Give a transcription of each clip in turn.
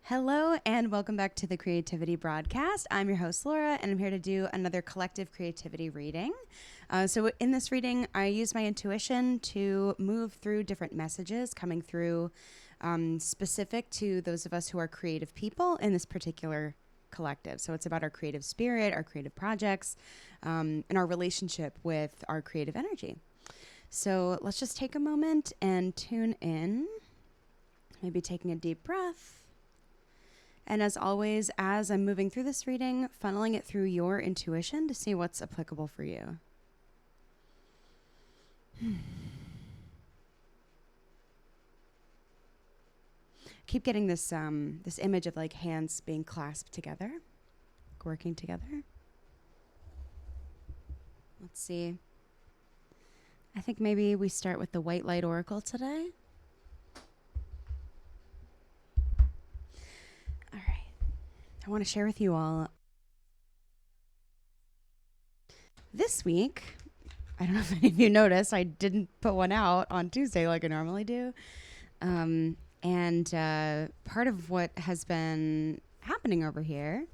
Hello and welcome back to the Creativity Broadcast. I'm your host, Laura, and I'm here to do another collective creativity reading. So in this reading, I use my intuition to move through different messages coming through specific to those of us who are creative people in this particular collective. So it's about our creative spirit, our creative projects, and our relationship with our creative energy. So let's just take a moment and tune in, maybe taking a deep breath. And as always, as I'm moving through this reading, funneling it through your intuition to see what's applicable for you. Keep getting this this image of like hands being clasped together, working together. Let's see. I think maybe we start with the White Light Oracle today. All right. I want to share with you all. This week, I don't know if any of you noticed, I didn't put one out on Tuesday like I normally do. And part of what has been happening over here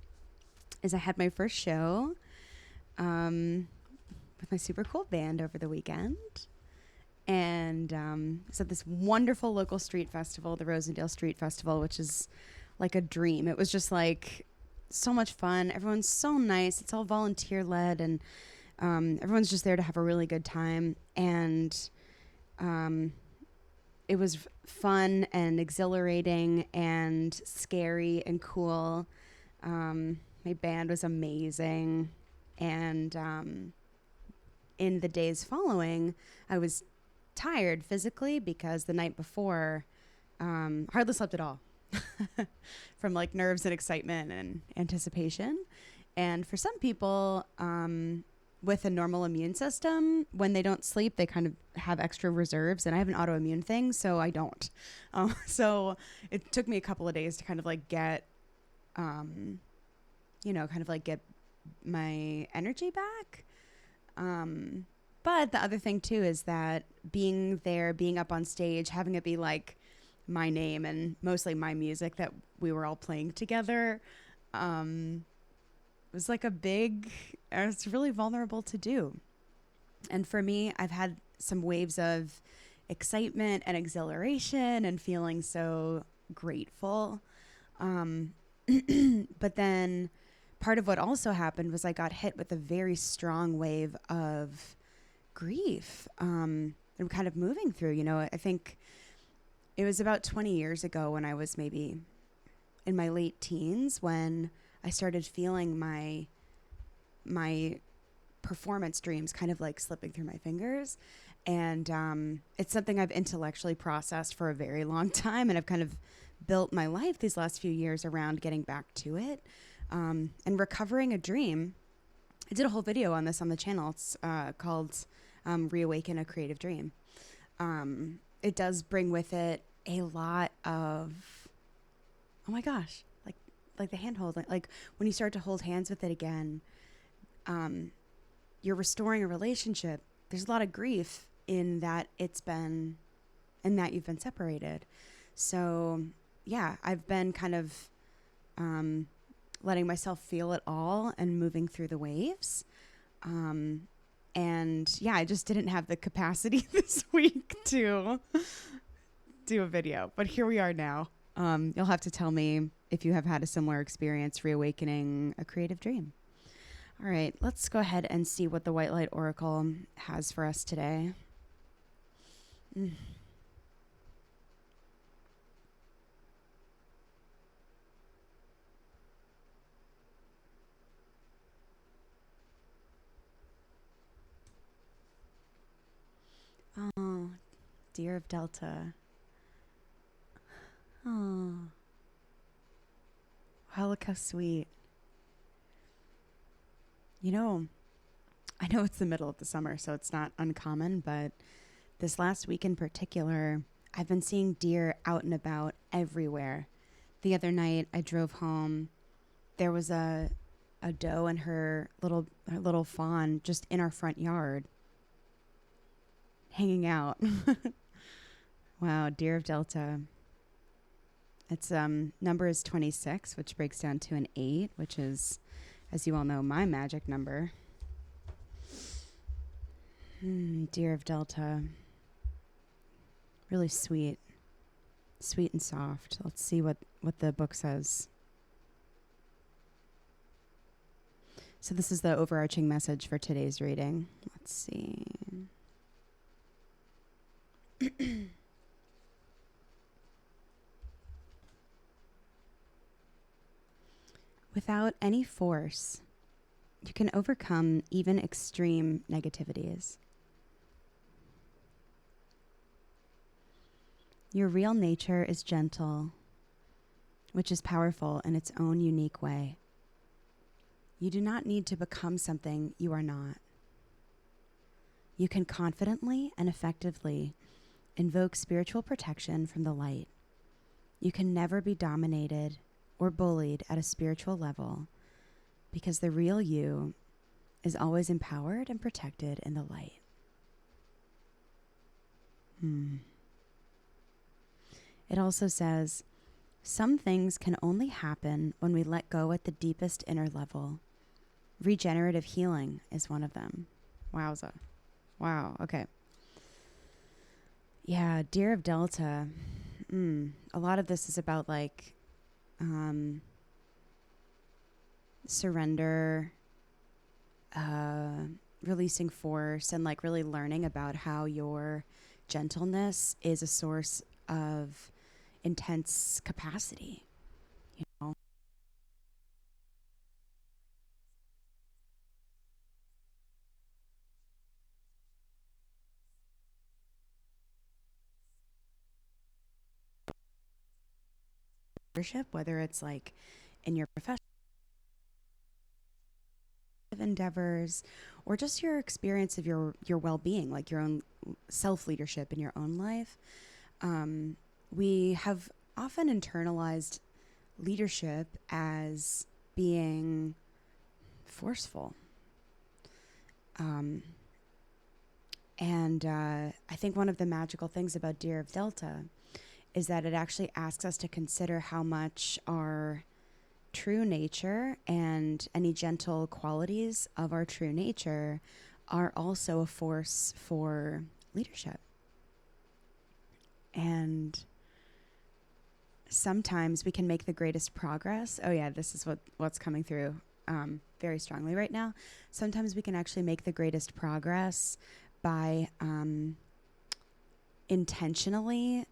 is I had my first show with my super cool band over the weekend. And it's at this wonderful local street festival, the Rosendale Street Festival, which is like a dream. It was just like so much fun. Everyone's so nice. It's all volunteer led, and everyone's just there to have a really good time. And it was fun and exhilarating and scary and cool. My band was amazing. And in the days following, I was tired physically because the night before, hardly slept at all from like nerves and excitement and anticipation. And for some people, with a normal immune system, when they don't sleep, they kind of have extra reserves. And I have an autoimmune thing, so I don't. So it took me a couple of days to kind of like get, kind of like get my energy back. But the other thing too is that being there, being up on stage, having it be like my name and mostly my music that we were all playing together, was like it's really vulnerable to do. And for me, I've had some waves of excitement and exhilaration and feeling so grateful. But then part of what also happened was I got hit with a very strong wave of grief. I'm kind of moving through, I think it was about 20 years ago when I was maybe in my late teens when I started feeling my performance dreams kind of like slipping through my fingers. And it's something I've intellectually processed for a very long time. And I've kind of built my life these last few years around getting back to it and recovering a dream. I did a whole video on this on the channel. It's called Reawaken a Creative Dream. It does bring with it a lot of, oh my gosh, like the hand holding, like when you start to hold hands with it again, you're restoring a relationship. There's a lot of grief in that you've been separated. So yeah, I've been kind of letting myself feel it all and moving through the waves. And yeah, I just didn't have the capacity this week to do a video, but here we are now. You'll have to tell me if you have had a similar experience reawakening a creative dream. All right, let's go ahead and see what the White Light Oracle has for us today. Oh, Deer of Delta. Oh, wow, look how sweet. I know it's the middle of the summer, so it's not uncommon, but this last week in particular, I've been seeing deer out and about everywhere. The other night I drove home. There was a doe and her little fawn just in our front yard hanging out. Wow, Deer of Delta. Its number is 26, which breaks down to an 8, which is, as you all know, my magic number. Deer of Delta. Really sweet. Sweet and soft. Let's see what the book says. So this is the overarching message for today's reading. Let's see. Without any force, you can overcome even extreme negativities. Your real nature is gentle, which is powerful in its own unique way. You do not need to become something you are not. You can confidently and effectively invoke spiritual protection from the light. You can never be dominated or bullied at a spiritual level because the real you is always empowered and protected in the light. It also says, some things can only happen when we let go at the deepest inner level. Regenerative healing is one of them. Wowza. Wow. Okay. Yeah. Deer of Delta. A lot of this is about like surrender, releasing force, and like really learning about how your gentleness is a source of intense capacity, you know. Leadership, whether it's like in your professional endeavors or just your experience of your well-being, like your own self-leadership in your own life. We have often internalized leadership as being forceful. And I think one of the magical things about Deer of Delta is that it actually asks us to consider how much our true nature and any gentle qualities of our true nature are also a force for leadership. And sometimes we can make the greatest progress. Oh yeah, this is what's coming through very strongly right now. Sometimes we can actually make the greatest progress by intentionally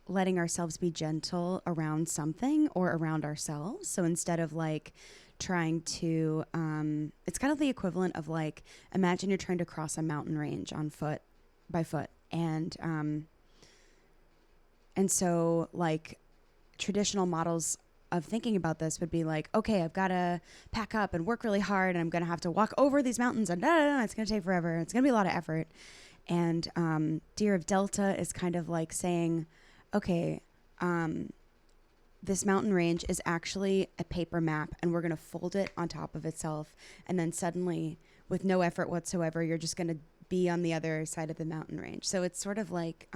letting ourselves be gentle around something or around ourselves. So instead of like trying to, it's kind of the equivalent of like, imagine you're trying to cross a mountain range on foot by foot. And so like traditional models of thinking about this would be like, okay, I've got to pack up and work really hard and I'm going to have to walk over these mountains and it's going to take forever. It's going to be a lot of effort. And Deer of Delta is kind of like saying, okay, this mountain range is actually a paper map and we're going to fold it on top of itself. And then suddenly, with no effort whatsoever, you're just going to be on the other side of the mountain range. So it's sort of like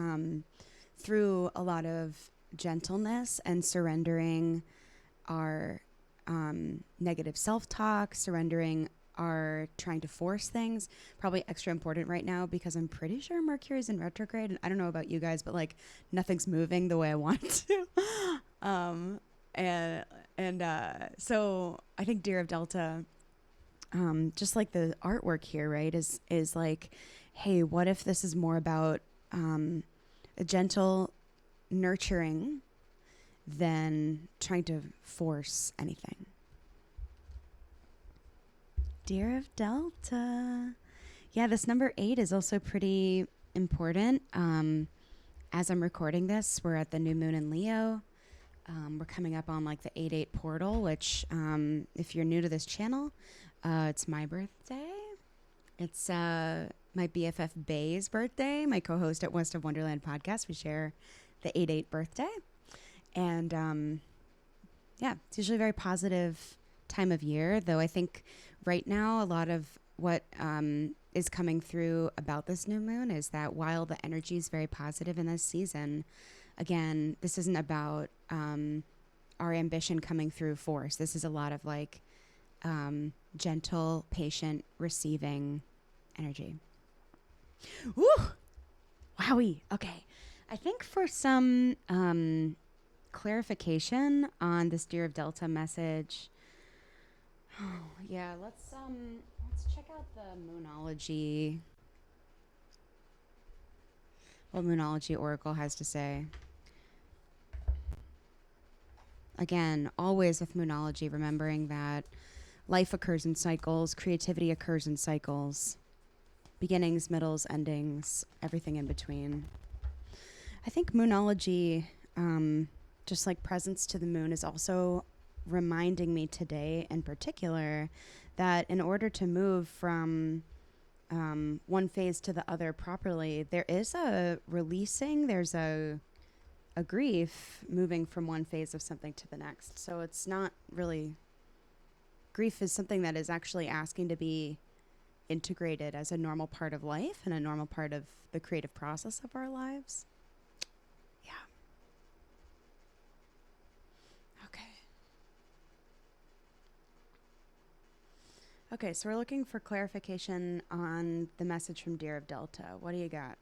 through a lot of gentleness and surrendering our negative self-talk, surrendering our trying to force things, probably extra important right now because I'm pretty sure Mercury's in retrograde, and I don't know about you guys, but like nothing's moving the way I want it to. So I think Deer of Delta, just like the artwork here, right, is like, hey, what if this is more about a gentle nurturing than trying to force anything. Deer of Delta. Yeah, this number 8 is also pretty important. As I'm recording this, we're at the new moon in Leo. We're coming up on like the 8/8 portal, which if you're new to this channel, it's my birthday. It's my BFF Bay's birthday, my co-host at West of Wonderland podcast. We share the 8/8 birthday. And yeah, it's usually a very positive time of year, though I think right now a lot of what is coming through about this new moon is that while the energy is very positive in this season, again, this isn't about our ambition coming through force. This is a lot of like gentle, patient, receiving energy. Woo! Wowie. Okay. I think for some clarification on this Deer of Delta message, yeah, let's check out the Moonology. What Moonology Oracle has to say. Again, always with Moonology, remembering that life occurs in cycles, creativity occurs in cycles, beginnings, middles, endings, everything in between. I think Moonology, just like presence to the moon, is also reminding me today in particular that in order to move from one phase to the other properly, there is a releasing, there's a grief moving from one phase of something to the next. So it's not really, grief is something that is actually asking to be integrated as a normal part of life and a normal part of the creative process of our lives. Yeah. Okay. Okay, so we're looking for clarification on the message from Deer of Delta. What do you got?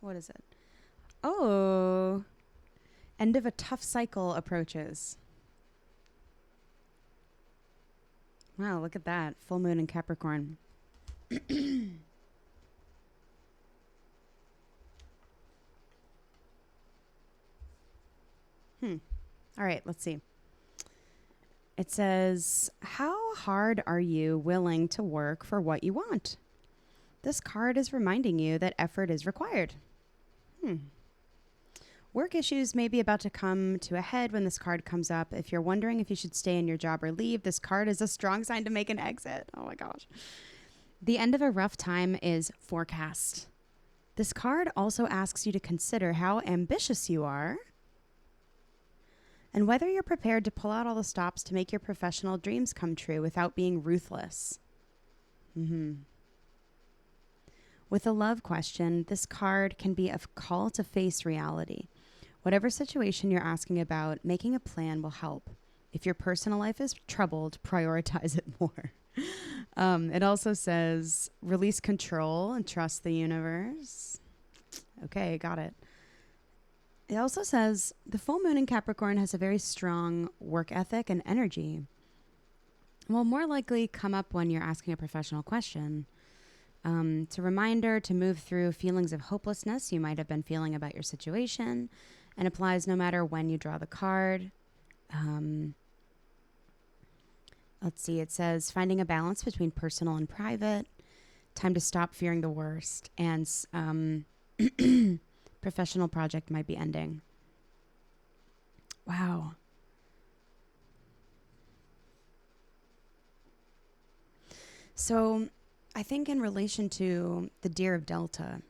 What is it? Oh, end of a tough cycle approaches. Wow, look at that. Full moon in Capricorn. All right, let's see. It says, how hard are you willing to work for what you want? This card is reminding you that effort is required. Work issues may be about to come to a head when this card comes up. If you're wondering if you should stay in your job or leave, this card is a strong sign to make an exit. Oh my gosh. The end of a rough time is forecast. This card also asks you to consider how ambitious you are and whether you're prepared to pull out all the stops to make your professional dreams come true without being ruthless. With a love question, this card can be a call to face reality. Whatever situation you're asking about, making a plan will help. If your personal life is troubled, prioritize it more. It also says, release control and trust the universe. Okay, got it. It also says, the full moon in Capricorn has a very strong work ethic and energy. Will more likely come up when you're asking a professional question. It's a reminder to move through feelings of hopelessness you might have been feeling about your situation, and applies no matter when you draw the card. Let's see, it says finding a balance between personal and private, time to stop fearing the worst, and professional project might be ending. Wow. So I think in relation to the Deer of Delta,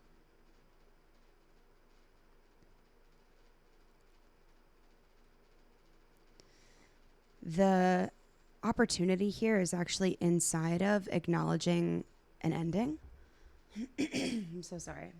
the opportunity here is actually inside of acknowledging an ending. I'm so sorry.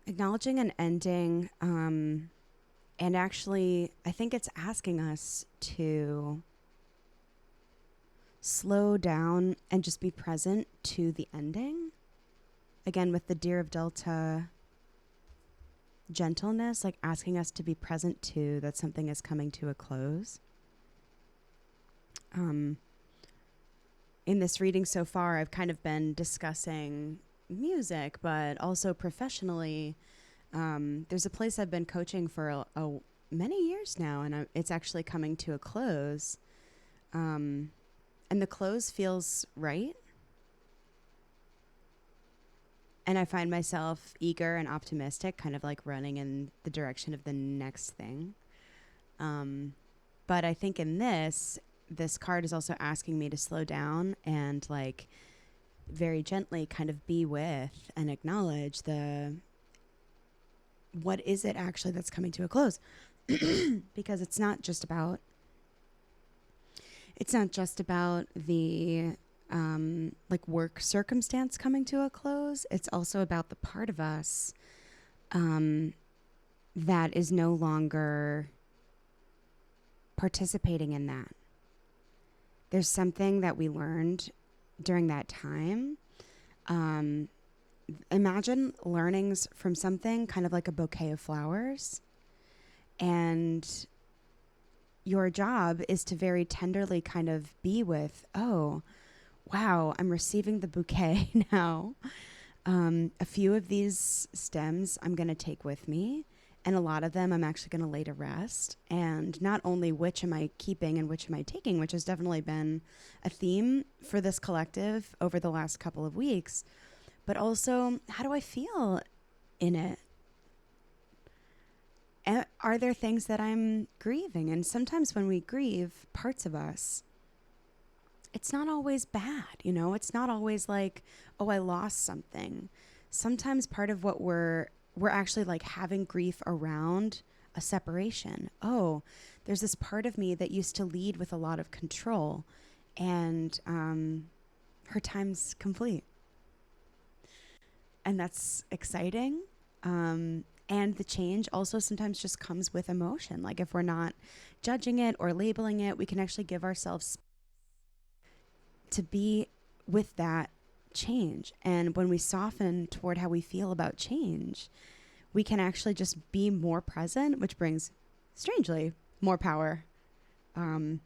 Acknowledging an ending, and actually, I think it's asking us to slow down and just be present to the ending. Again, with the Deer of Delta, gentleness, like asking us to be present to that something is coming to a close. In this reading so far, I've kind of been discussing music, but also professionally. There's a place I've been coaching for many years now, and it's actually coming to a close. And the close feels right. And I find myself eager and optimistic, kind of like running in the direction of the next thing. But I think in this card is also asking me to slow down and like very gently kind of be with and acknowledge what is it actually that's coming to a close. Because it's not just about the like work circumstance coming to a close. It's also about the part of us that is no longer participating in that. There's something that we learned during that time. Imagine learnings from something kind of like a bouquet of flowers, and your job is to very tenderly kind of be with, oh, wow, I'm receiving the bouquet now. A few of these stems I'm going to take with me, and a lot of them I'm actually going to lay to rest. And not only which am I keeping and which am I taking, which has definitely been a theme for this collective over the last couple of weeks, but also, how do I feel in it? Are there things that I'm grieving? And sometimes when we grieve parts of us, it's not always bad, it's not always like, oh, I lost something. Sometimes part of what we're actually like having grief around a separation. Oh, there's this part of me that used to lead with a lot of control, and her time's complete. And that's exciting. And the change also sometimes just comes with emotion. Like if we're not judging it or labeling it, we can actually give ourselves to be with that change. And when we soften toward how we feel about change, we can actually just be more present, which brings, strangely, more power and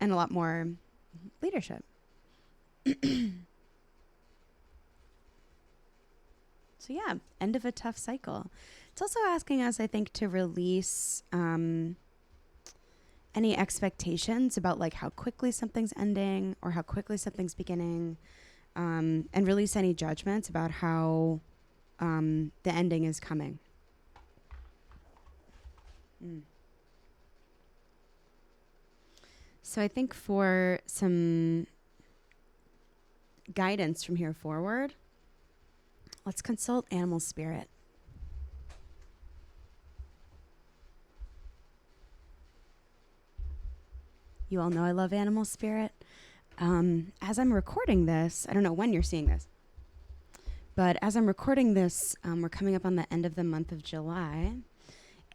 a lot more leadership. So yeah, end of a tough cycle. It's also asking us, I think, to release any expectations about like how quickly something's ending or how quickly something's beginning, and release any judgments about how the ending is coming. So I think for some guidance from here forward, let's consult animal spirit. You all know I love animal spirit. As I'm recording this, I don't know when you're seeing this, but as I'm recording this, we're coming up on the end of the month of July,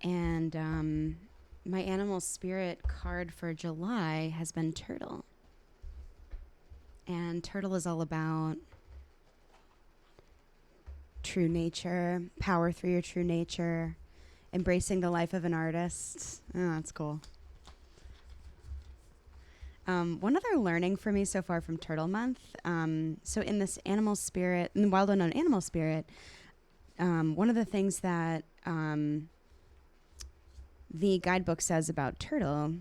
and my animal spirit card for July has been Turtle. And Turtle is all about true nature, power through your true nature, embracing the life of an artist. Oh, that's cool. One other learning for me so far from Turtle Month. So in this animal spirit, in the Wild Unknown Animal Spirit, one of the things that the guidebook says about turtle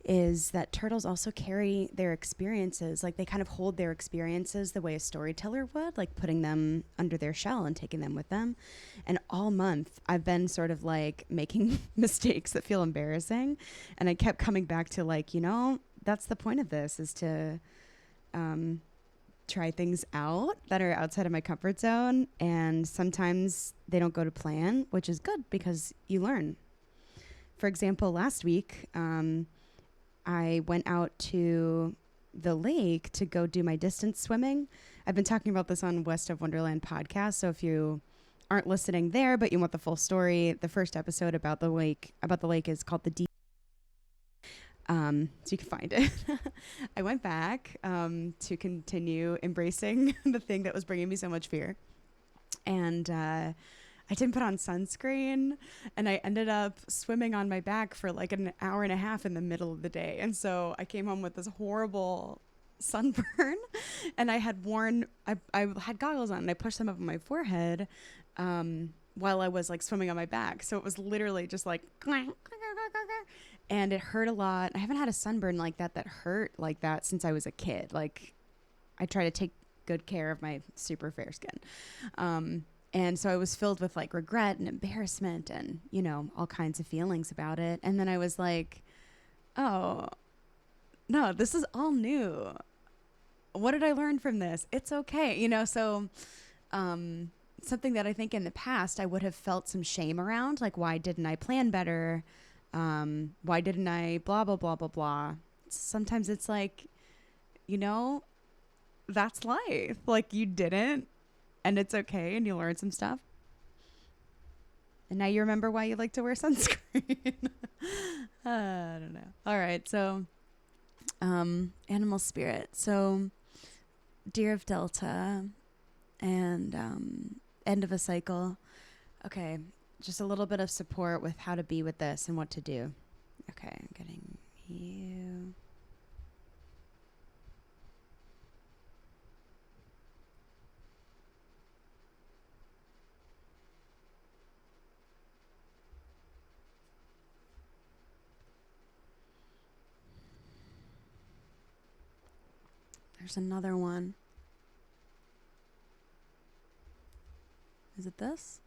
is that turtles also carry their experiences, like they kind of hold their experiences the way a storyteller would, like putting them under their shell and taking them with them. And all month I've been sort of like making mistakes that feel embarrassing, and I kept coming back to like, that's the point of this, is to try things out that are outside of my comfort zone, and sometimes they don't go to plan, which is good because you learn. For example, last week, I went out to the lake to go do my distance swimming. I've been talking about this on West of Wonderland podcast, so if you aren't listening there but you want the full story, the first episode about the lake is called the Deep. So you can find it. I went back to continue embracing the thing that was bringing me so much fear, and I didn't put on sunscreen, and I ended up swimming on my back for like an hour and a half in the middle of the day. And so I came home with this horrible sunburn, and I had had goggles on, and I pushed them up on my forehead while I was like swimming on my back. So it was literally just like, and it hurt a lot. I haven't had a sunburn like that hurt like that since I was a kid. Like, I try to take good care of my super fair skin. And so I was filled with like regret and embarrassment and, all kinds of feelings about it. And then I was like, oh, no, this is all new. what did I learn from this? It's okay. So something that I think in the past I would have felt some shame around, like, why didn't I plan better? Why didn't I blah, blah, blah, blah, blah. Sometimes it's like, you know, that's life. Like, you didn't, and it's okay, and you learn some stuff. And now you remember why you like to wear sunscreen. I don't know. All right. So, animal spirit. So, Deer of Delta and end of a cycle. Okay. Just a little bit of support with how to be with this and what to do. Okay. I'm getting you. There's another one. Is it this?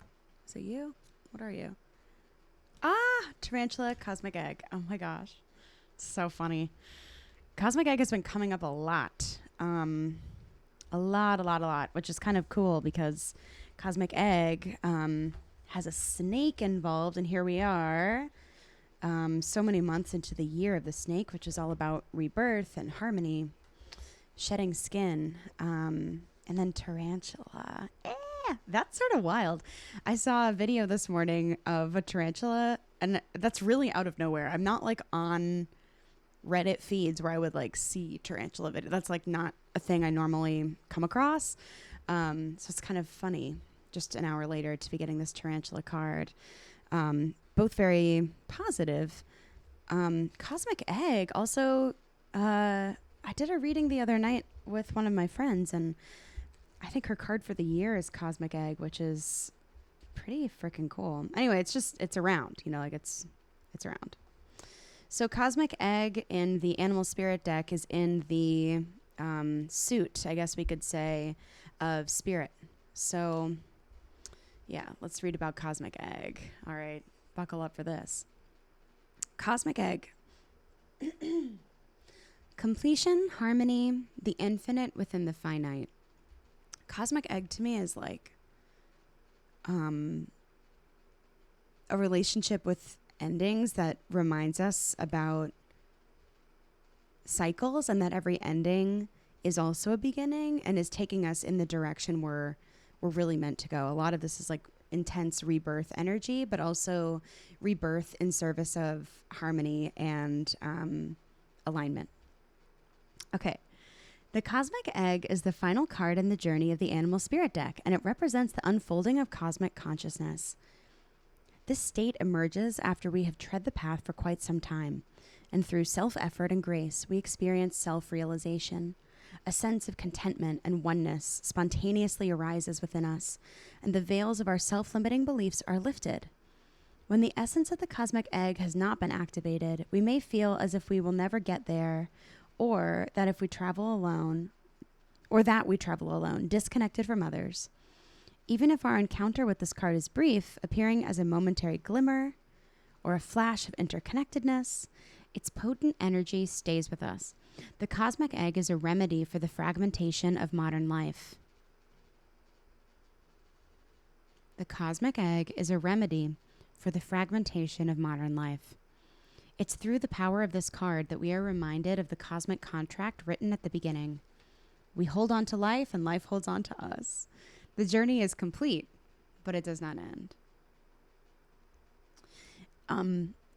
Is it you? What are you? Tarantula, Cosmic Egg. Oh my gosh. It's so funny. Cosmic Egg has been coming up a lot. A lot, which is kind of cool because Cosmic Egg has a snake involved, and here we are, so many months into the year of the snake, which is all about rebirth and harmony, shedding skin, and then Tarantula. That's sort of wild. I saw a video this morning of a tarantula, and that's really out of nowhere. I'm not like on Reddit feeds where I would like see tarantula video. That's like not a thing I normally come across. So it's kind of funny just an hour later to be getting this tarantula card. Both very positive. Cosmic Egg also, I did a reading the other night with one of my friends, and I think her card for the year is Cosmic Egg, which is pretty freaking cool. Anyway, it's around, like it's around. So Cosmic Egg in the Animal Spirit deck is in the suit, I guess we could say, of Spirit. So yeah, let's read about Cosmic Egg. All right, buckle up for this. Cosmic Egg. Completion, harmony, the infinite within the finite. Cosmic Egg to me is like a relationship with endings that reminds us about cycles, and that every ending is also a beginning and is taking us in the direction we're really meant to go. A lot of this is like intense rebirth energy, but also rebirth in service of harmony and alignment. Okay. The Cosmic Egg is the final card in the journey of the Animal Spirit deck, and it represents the unfolding of cosmic consciousness. This state emerges after we have tread the path for quite some time, and through self-effort and grace, we experience self-realization. A sense of contentment and oneness spontaneously arises within us, and the veils of our self-limiting beliefs are lifted. When the essence of the Cosmic Egg has not been activated, we may feel as if we will never get there, or that we travel alone, disconnected from others. Even if our encounter with this card is brief, appearing as a momentary glimmer or a flash of interconnectedness, its potent energy stays with us. The Cosmic Egg is a remedy for the fragmentation of modern life. The Cosmic Egg is a remedy for the fragmentation of modern life. It's through the power of this card that we are reminded of the cosmic contract written at the beginning. We hold on to life, and life holds on to us. The journey is complete, but it does not end.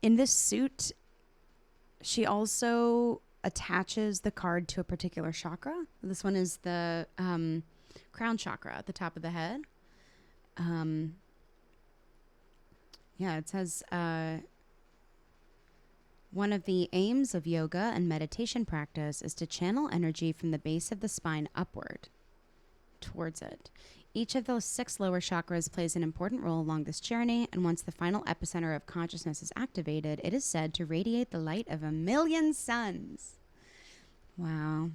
In this suit, she also attaches the card to a particular chakra. This one is the crown chakra at the top of the head. It says... one of the aims of yoga and meditation practice is to channel energy from the base of the spine upward towards it. Each of those 6 lower chakras plays an important role along this journey, and once the final epicenter of consciousness is activated, it is said to radiate the light of 1,000,000 suns. Wow.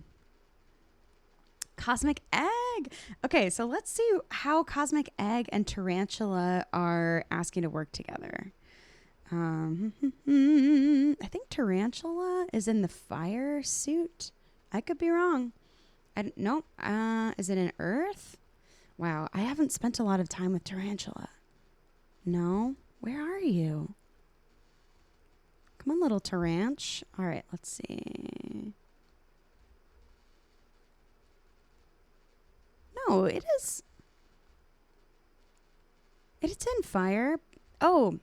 Cosmic Egg. Okay, so let's see how Cosmic Egg and Tarantula are asking to work together. I think Tarantula is in the fire suit. I could be wrong. No. Is it an earth? Wow, I haven't spent a lot of time with Tarantula. No? Where are you? Come on, little Taranch. All right, let's see. No, it is. It's in fire. Oh,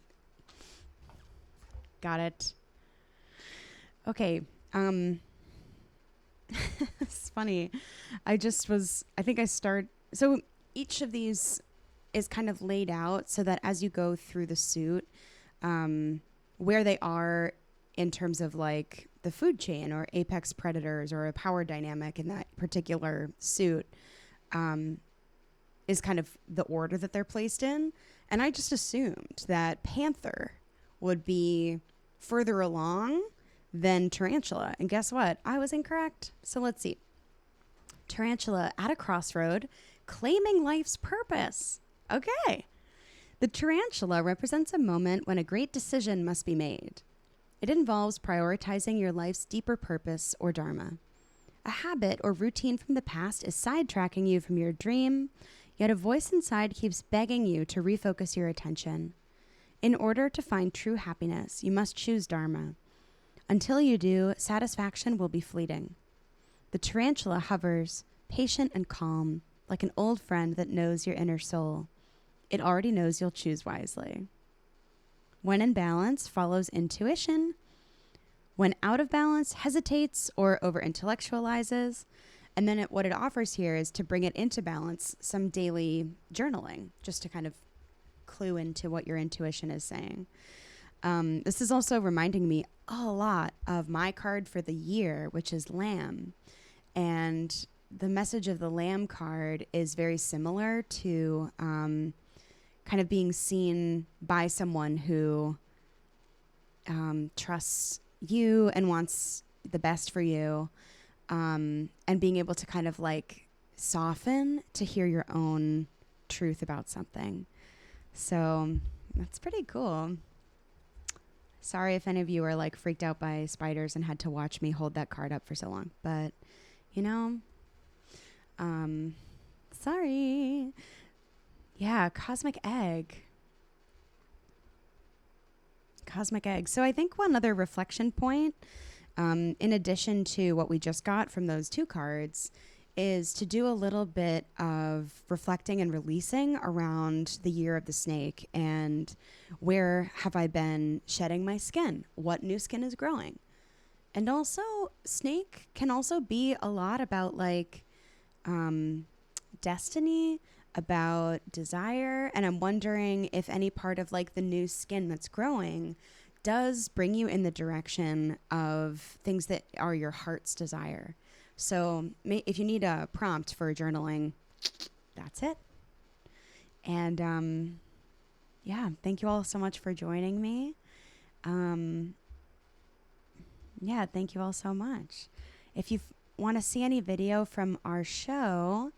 got it. Okay. It's funny. I think so each of these is kind of laid out so that as you go through the suit, where they are in terms of like the food chain or apex predators or a power dynamic in that particular suit, is kind of the order that they're placed in. And I just assumed that Panther would be further along than Tarantula. And guess what? I was incorrect. So let's see. Tarantula at a crossroad, claiming life's purpose. Okay. The tarantula represents a moment when a great decision must be made. It involves prioritizing your life's deeper purpose or dharma. A habit or routine from the past is sidetracking you from your dream, yet a voice inside keeps begging you to refocus your attention. In order to find true happiness, you must choose dharma. Until you do, satisfaction will be fleeting. The tarantula hovers, patient and calm, like an old friend that knows your inner soul. It already knows you'll choose wisely. When in balance, follows intuition. When out of balance, hesitates or over-intellectualizes. And then what it offers here is to bring it into balance, some daily journaling, just to kind of clue into what your intuition is saying. This is also reminding me a lot of my card for the year, which is Lamb. And the message of the Lamb card is very similar to kind of being seen by someone who trusts you and wants the best for you, and being able to kind of like soften to hear your own truth about something. So that's pretty cool. Sorry if any of you are like freaked out by spiders and had to watch me hold that card up for so long, but you know, sorry. Yeah, cosmic egg. Cosmic egg. So I think one other reflection point, in addition to what we just got from those two cards, is to do a little bit of reflecting and releasing around the year of the snake and where have I been shedding my skin? What new skin is growing? And also, snake can also be a lot about like destiny, about desire. And I'm wondering if any part of like the new skin that's growing does bring you in the direction of things that are your heart's desire. So if you need a prompt for journaling, that's it. And yeah, thank you all so much for joining me. Yeah, thank you all so much. If you want to see any video from our show,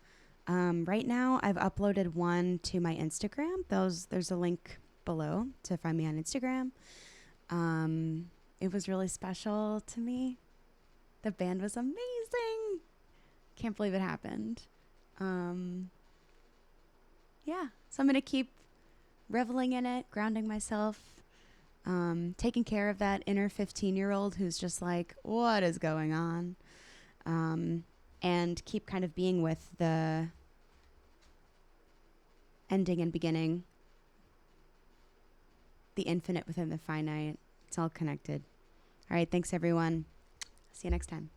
right now I've uploaded one to my Instagram. There's a link below to find me on Instagram. It was really special to me. The band was amazing. Can't believe it happened. Yeah, so I'm going to keep reveling in it, grounding myself, taking care of that inner 15-year-old who's just like, what is going on? And keep kind of being with the ending and beginning, the infinite within the finite. It's all connected. All right, thanks everyone. See you next time.